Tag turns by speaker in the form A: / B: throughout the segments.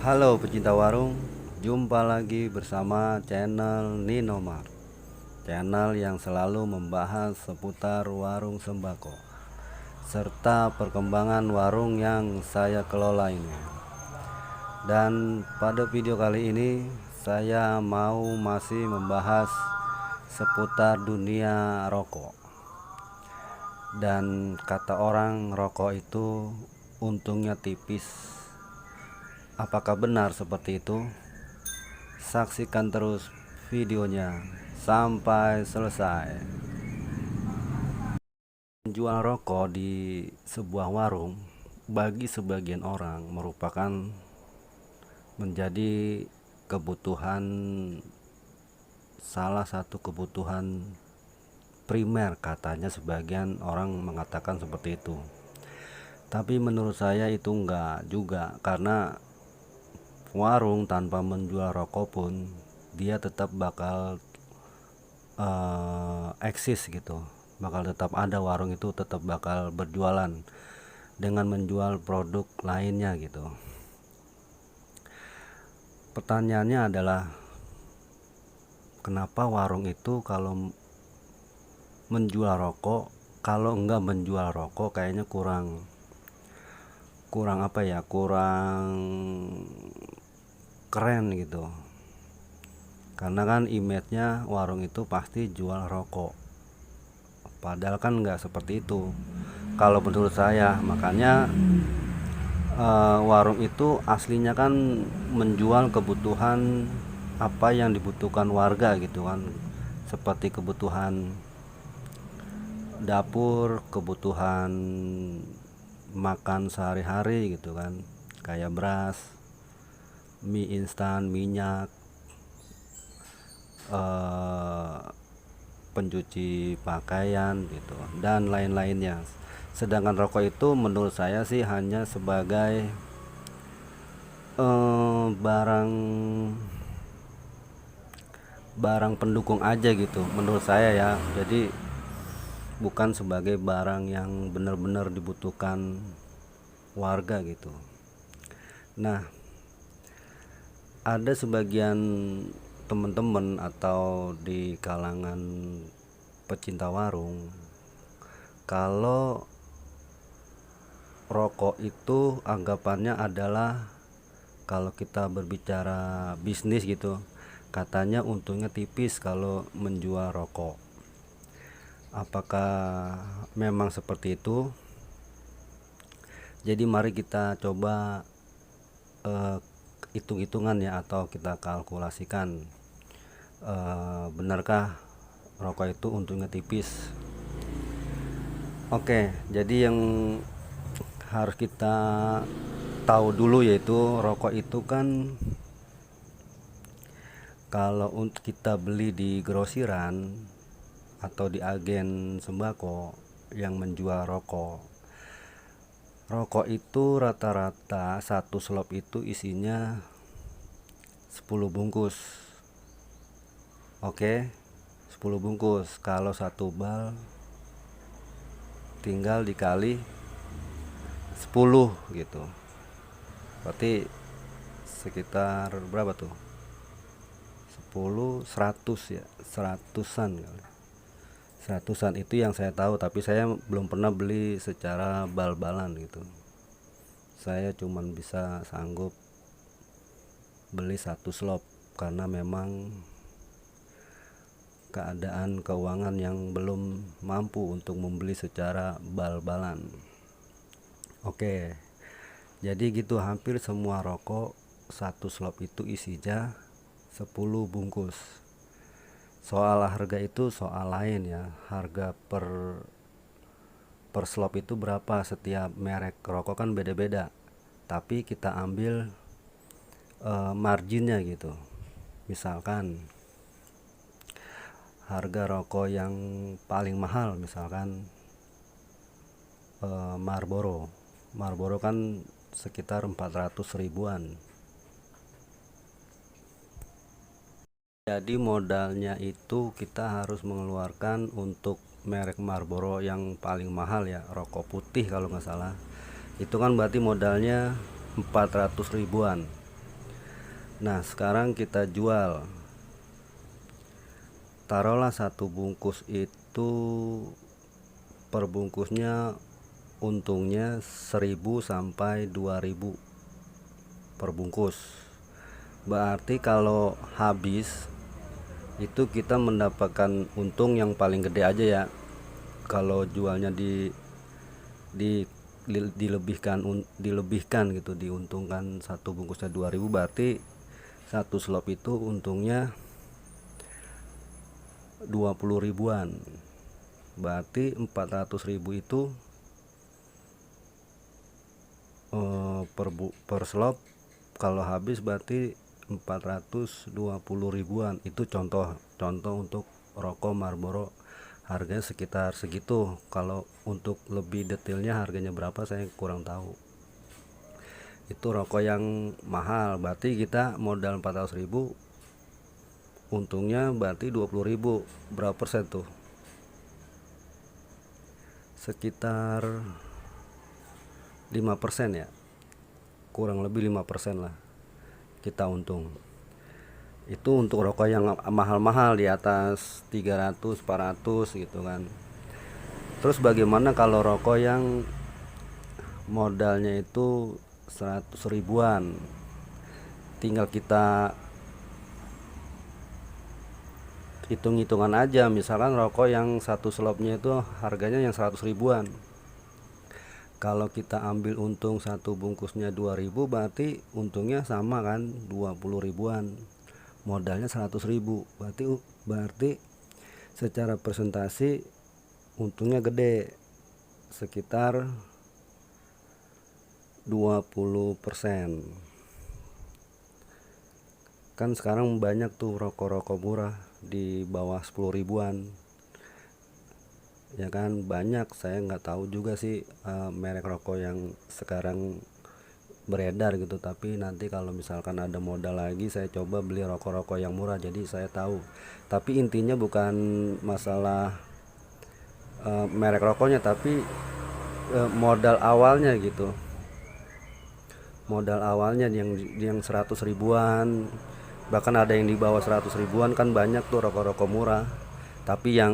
A: Halo pecinta warung, jumpa lagi bersama channel Ninomar, channel yang selalu membahas seputar warung sembako serta perkembangan warung yang saya kelola ini. Dan pada video kali ini saya mau masih membahas seputar dunia rokok. Dan kata orang rokok itu untungnya tipis. Apakah benar seperti itu? Saksikan terus videonya sampai selesai. Menjual rokok di sebuah warung bagi sebagian orang merupakan menjadi kebutuhan, salah satu kebutuhan primer, katanya sebagian orang mengatakan seperti itu. Tapi menurut saya itu enggak juga, karena warung tanpa menjual rokok pun dia tetap bakal eksis gitu, bakal tetap ada, warung itu tetap bakal berjualan dengan menjual produk lainnya gitu. Pertanyaannya adalah, kenapa warung itu kalau menjual rokok, kalau enggak menjual rokok kayaknya kurang apa ya, kurang keren gitu. Karena kan image-nya warung itu pasti jual rokok, padahal kan nggak seperti itu kalau menurut saya. Makanya warung itu aslinya kan menjual kebutuhan apa yang dibutuhkan warga gitu kan, seperti kebutuhan dapur, kebutuhan makan sehari-hari gitu kan, kayak beras, mie instan, minyak, pencuci pakaian gitu, dan lain-lainnya. Sedangkan rokok itu menurut saya sih hanya sebagai barang pendukung aja gitu menurut saya ya. Jadi bukan sebagai barang yang benar-benar dibutuhkan warga gitu. Nah, ada sebagian teman-teman atau di kalangan pecinta warung, kalau rokok itu anggapannya adalah, kalau kita berbicara bisnis gitu, katanya untungnya tipis kalau menjual rokok. Apakah memang seperti itu? Jadi mari kita coba hitung-hitungan ya, atau kita kalkulasikan, benarkah rokok itu untungnya tipis. Oke, jadi yang harus kita tahu dulu yaitu rokok itu kan, kalau untuk kita beli di grosiran atau di agen sembako yang menjual rokok itu rata-rata satu slop itu isinya 10 bungkus. Oke, 10 bungkus. Kalau satu bal tinggal dikali 10 gitu, berarti sekitar berapa tuh, 10 100 ya, seratusan kali. Seratusan itu yang saya tahu, tapi saya belum pernah beli secara bal-balan gitu. Saya cuman bisa sanggup beli satu slop karena memang keadaan keuangan yang belum mampu untuk membeli secara bal-balan. Oke, jadi gitu, hampir semua rokok satu slop itu isinya 10 bungkus. Soal harga itu soal lain ya, harga per slop itu berapa, setiap merek rokok kan beda-beda, tapi kita ambil marginnya gitu. Misalkan harga rokok yang paling mahal misalkan Marlboro kan sekitar 400 ribuan. Jadi modalnya itu kita harus mengeluarkan untuk merek Marlboro yang paling mahal ya, rokok putih kalau nggak salah, itu kan berarti modalnya 400 ribuan. Nah sekarang kita jual, taruhlah satu bungkus itu per bungkusnya untungnya 1000 sampai 2000 per bungkus. Berarti kalau habis itu kita mendapatkan untung yang paling gede aja ya. Kalau jualnya di dilebihkan gitu, diuntungkan satu bungkusnya 2000, berarti satu slop itu untungnya 20 ribuan. Berarti 400.000 itu per slop. Kalau habis berarti 420 ribuan. Itu contoh untuk rokok Marlboro, harganya sekitar segitu. Kalau untuk lebih detailnya harganya berapa saya kurang tahu. Itu rokok yang mahal, berarti kita modal 400.000, untungnya berarti 20.000. Berapa persen tuh? Sekitar 5% ya, kurang lebih 5% lah kita untung. Itu untuk rokok yang mahal-mahal di atas 300 400 gitu kan. Terus bagaimana kalau rokok yang modalnya itu 100 ribuan? Tinggal kita hitung-hitungan aja. Misalkan rokok yang satu slopnya itu harganya yang 100 ribuan. Kalau kita ambil untung satu bungkusnya 2000, berarti untungnya sama kan, 20 ribuan. Modalnya 100.000, berarti secara presentasi untungnya gede, sekitar 20%. Kan sekarang banyak tuh rokok-rokok murah di bawah 10 ribuan ya kan, banyak. Saya nggak tahu juga sih merek rokok yang sekarang beredar gitu, tapi nanti kalau misalkan ada modal lagi saya coba beli rokok-rokok yang murah, jadi saya tahu. Tapi intinya bukan masalah merek rokoknya, tapi modal awalnya gitu. Modal awalnya yang 100 ribuan, bahkan ada yang di bawah 100 ribuan kan banyak tuh rokok-rokok murah. Tapi yang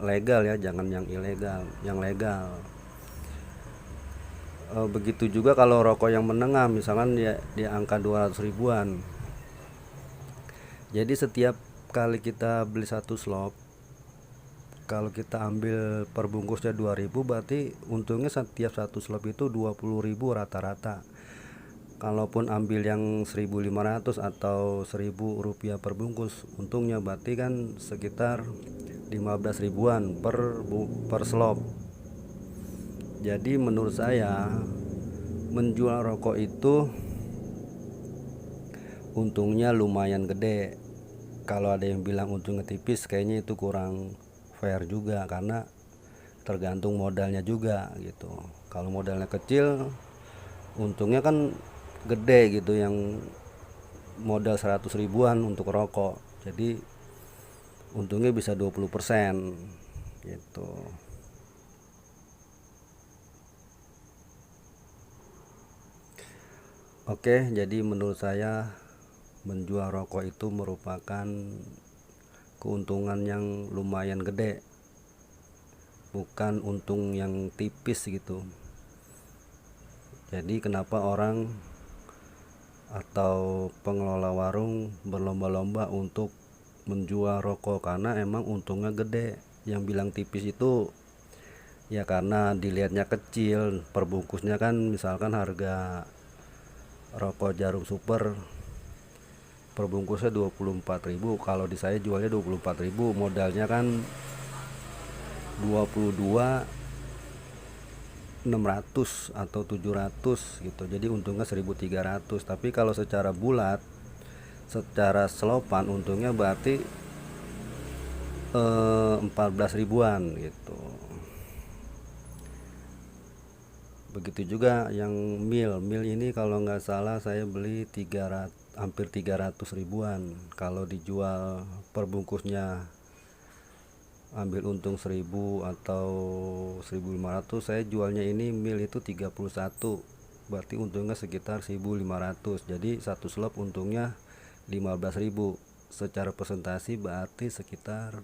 A: legal ya, jangan yang ilegal, yang legal. Begitu juga kalau rokok yang menengah, misalkan ya di angka 200 ribuan. Jadi setiap kali kita beli satu slop, kalau kita ambil per bungkusnya 2000, berarti untungnya setiap satu slop itu 20.000 rata-rata. Kalaupun ambil yang 1.500 atau 1.000 rupiah per bungkus, untungnya berarti kan sekitar 15 ribuan per slop. Jadi menurut saya menjual rokok itu untungnya lumayan gede. Kalau ada yang bilang untungnya tipis, kayaknya itu kurang fair juga, karena tergantung modalnya juga gitu. Kalau modalnya kecil, untungnya kan gede gitu, yang modal 100 ribuan untuk rokok, jadi untungnya bisa 20% gitu. Oke, jadi menurut saya menjual rokok itu merupakan keuntungan yang lumayan gede, bukan untung yang tipis gitu. Jadi kenapa orang atau pengelola warung berlomba-lomba untuk menjual rokok, karena emang untungnya gede. Yang bilang tipis itu ya karena dilihatnya kecil, perbungkusnya kan misalkan harga rokok Jarum Super perbungkusnya 24.000, kalau di saya jualnya 24.000, modalnya kan 22.600 atau 700 gitu, jadi untungnya 1.300. Tapi kalau secara bulat, secara selopan, untungnya berarti 14 ribuan gitu. Begitu juga yang mil ini, kalau nggak salah saya beli hampir 300 ribuan. Kalau dijual per bungkusnya ambil untung 1000 atau 1.500, saya jualnya ini mil itu 31, berarti untungnya sekitar 1.500. Jadi satu slop untungnya 15.000. Secara presentasi berarti sekitar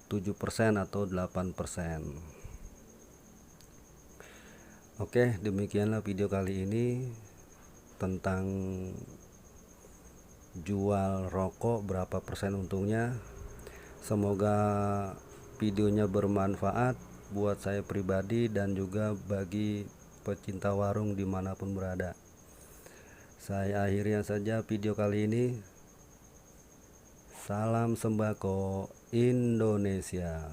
A: 7% atau 8%. Oke, demikianlah video kali ini tentang jual rokok berapa persen untungnya. Semoga videonya bermanfaat buat saya pribadi dan juga bagi pecinta warung dimanapun berada. Saya akhirnya saja video kali ini. Salam sembako Indonesia.